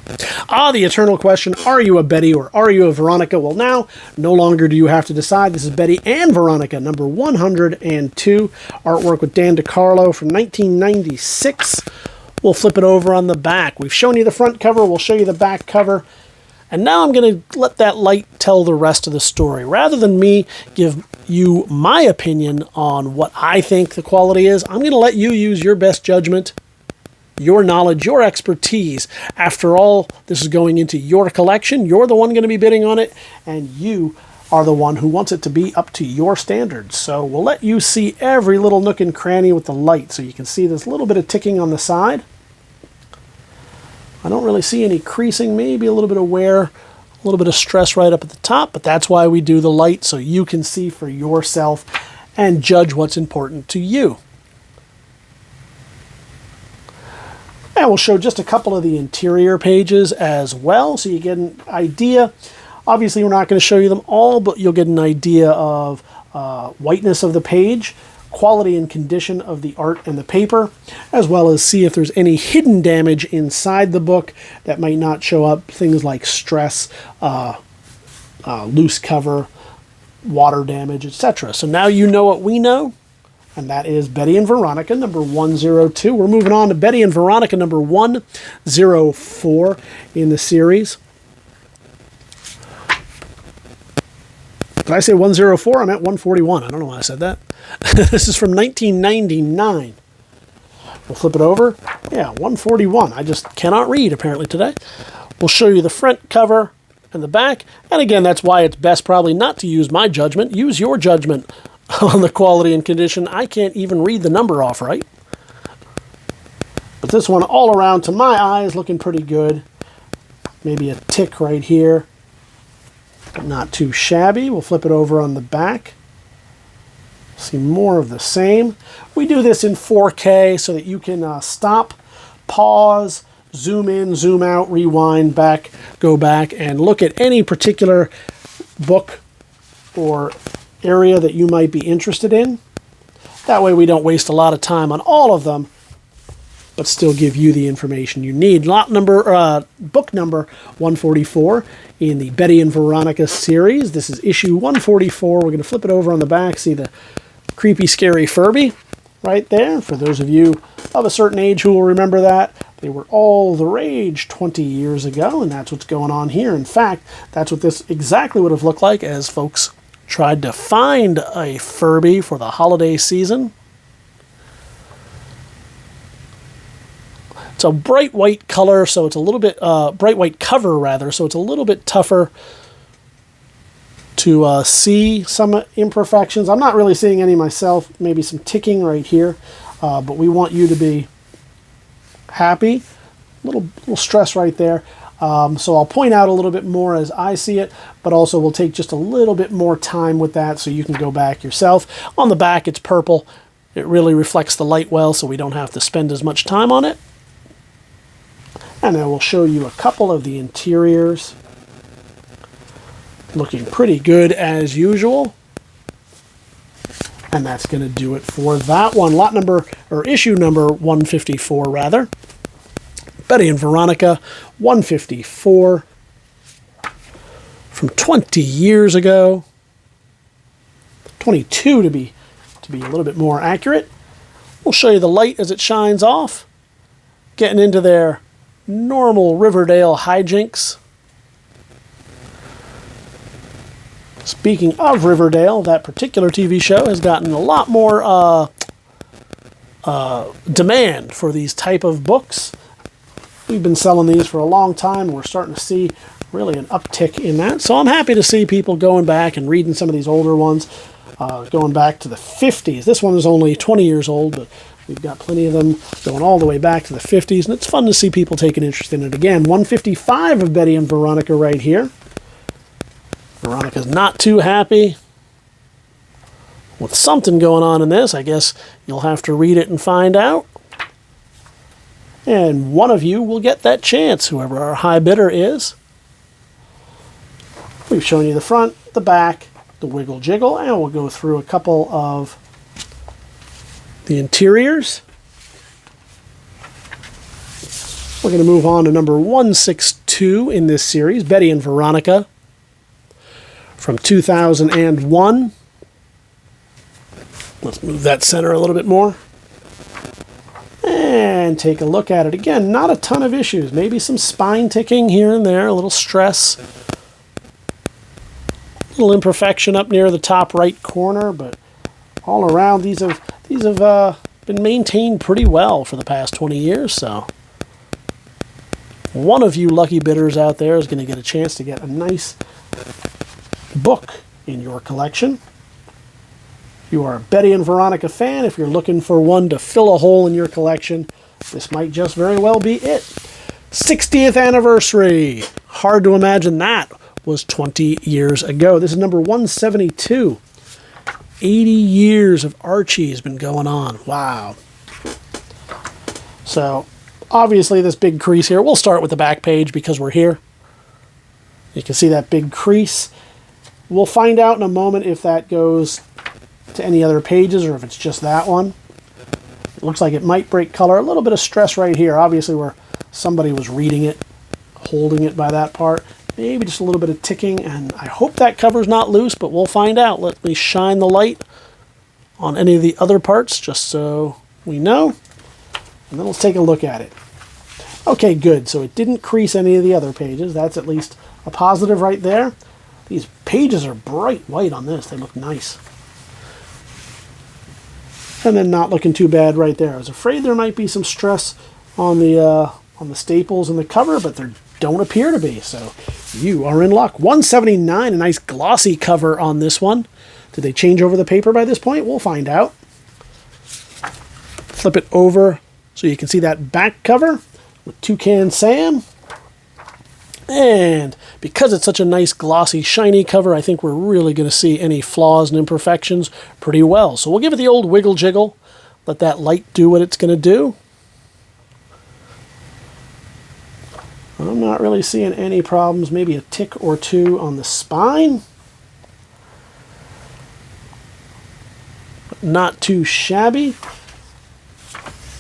The eternal question, are you a Betty or are you a Veronica? Well, now, no longer do you have to decide. This is Betty and Veronica, number 102. Artwork with Dan DeCarlo from 1996. We'll flip it over on the back. We've shown you the front cover. We'll show you the back cover. And now I'm going to let that light tell the rest of the story. Rather than me give you my opinion on what I think the quality is, I'm going to let you use your best judgment, your knowledge, your expertise. After all, this is going into your collection. You're the one going to be bidding on it, and you are the one who wants it to be up to your standards. So we'll let you see every little nook and cranny with the light, so you can see this little bit of ticking on the side. I don't really see any creasing, maybe a little bit of wear, a little bit of stress right up at the top, but that's why we do the light, so you can see for yourself and judge what's important to you. And we'll show just a couple of the interior pages as well, so you get an idea. Obviously, we're not going to show you them all, but you'll get an idea of whiteness of the page, quality and condition of the art and the paper, as well as see if there's any hidden damage inside the book that might not show up, things like stress, loose cover, water damage, etc. So now you know what we know, and that is Betty and Veronica, number 102. We're moving on to Betty and Veronica, number 104 in the series. Did I say 104? I meant 141. I don't know why I said that. This is from 1999. We'll flip it over. Yeah, 141. I just cannot read, apparently, today. We'll show you the front cover and the back. And again, that's why it's best probably not to use my judgment. Use your judgment on the quality and condition. I can't even read the number off right. But this one, all around, to my eyes, looking pretty good. Maybe a tick right here. Not too shabby. We'll flip it over on the back. See more of the same. We do this in 4K so that you can stop, pause, zoom in, zoom out, rewind, back, go back, and look at any particular book or area that you might be interested in. That way we don't waste a lot of time on all of them, but still give you the information you need. Book number 144 in the Betty and Veronica series. This is issue 144. We're going to flip it over on the back. See the creepy, scary Furby right there. For those of you of a certain age who will remember that, they were all the rage 20 years ago, and that's what's going on here. In fact, that's what this exactly would have looked like as folks tried to find a Furby for the holiday season. It's a bright white color, so it's a little bit, bright white cover rather, so it's a little bit tougher to see some imperfections. I'm not really seeing any myself, maybe some ticking right here, but we want you to be happy. Little stress right there. So I'll point out a little bit more as I see it, but also we'll take just a little bit more time with that so you can go back yourself. On the back, it's purple. It really reflects the light well, so we don't have to spend as much time on it. And I will show you a couple of the interiors. Looking pretty good as usual. And that's going to do it for that one. Issue number 154 rather. Betty and Veronica 154 from 20 years ago. 22 to be a little bit more accurate. We'll show you the light as it shines off. Getting into their normal Riverdale hijinks. Speaking of Riverdale, that particular TV show has gotten a lot more demand for these type of books. We've been selling these for a long time, and we're starting to see really an uptick in that. So I'm happy to see people going back and reading some of these older ones, going back to the 50s. This one is only 20 years old, but we've got plenty of them going all the way back to the 50s, and it's fun to see people taking interest in it again. 155 of Betty and Veronica right here. Veronica's not too happy with something going on in this. I guess you'll have to read it and find out. And one of you will get that chance, whoever our high bidder is. We've shown you the front, the back, the wiggle jiggle, and we'll go through a couple of the interiors. We're going to move on to number 162 in this series, Betty and Veronica, from 2001. Let's move that center a little bit more. And take a look at it. Again, not a ton of issues. Maybe some spine ticking here and there, a little stress. A little imperfection up near the top right corner, but all around these have been maintained pretty well for the past 20 years. So one of you lucky bidders out there is going to get a chance to get a nice book in your collection. If you are a Betty and Veronica fan, if you're looking for one to fill a hole in your collection, this might just very well be it. 60th anniversary. Hard to imagine that was 20 years ago. This is number 172. 80 years of Archie has been going on. Wow. So, obviously this big crease here. We'll start with the back page because we're here. You can see that big crease. We'll find out in a moment if that goes to any other pages or if it's just that one. It looks like it might break color. A little bit of stress right here, obviously where somebody was reading it, holding it by that part. Maybe just a little bit of ticking, and I hope that cover's not loose, but we'll find out. Let me shine the light on any of the other parts just so we know. And then let's take a look at it. Okay, good. So it didn't crease any of the other pages. That's at least a positive right there. These pages are bright white on this. They look nice. And then not looking too bad right there. I was afraid there might be some stress on the staples and the cover, but there don't appear to be. So you are in luck. 179, a nice glossy cover on this one. Did they change over the paper by this point? We'll find out. Flip it over so you can see that back cover with Toucan Sam. And because it's such a nice glossy shiny cover, I think we're really going to see any flaws and imperfections pretty well. So we'll give it the old wiggle jiggle. Let that light do what it's going to do. I'm not really seeing any problems. Maybe a tick or two on the spine. But not too shabby.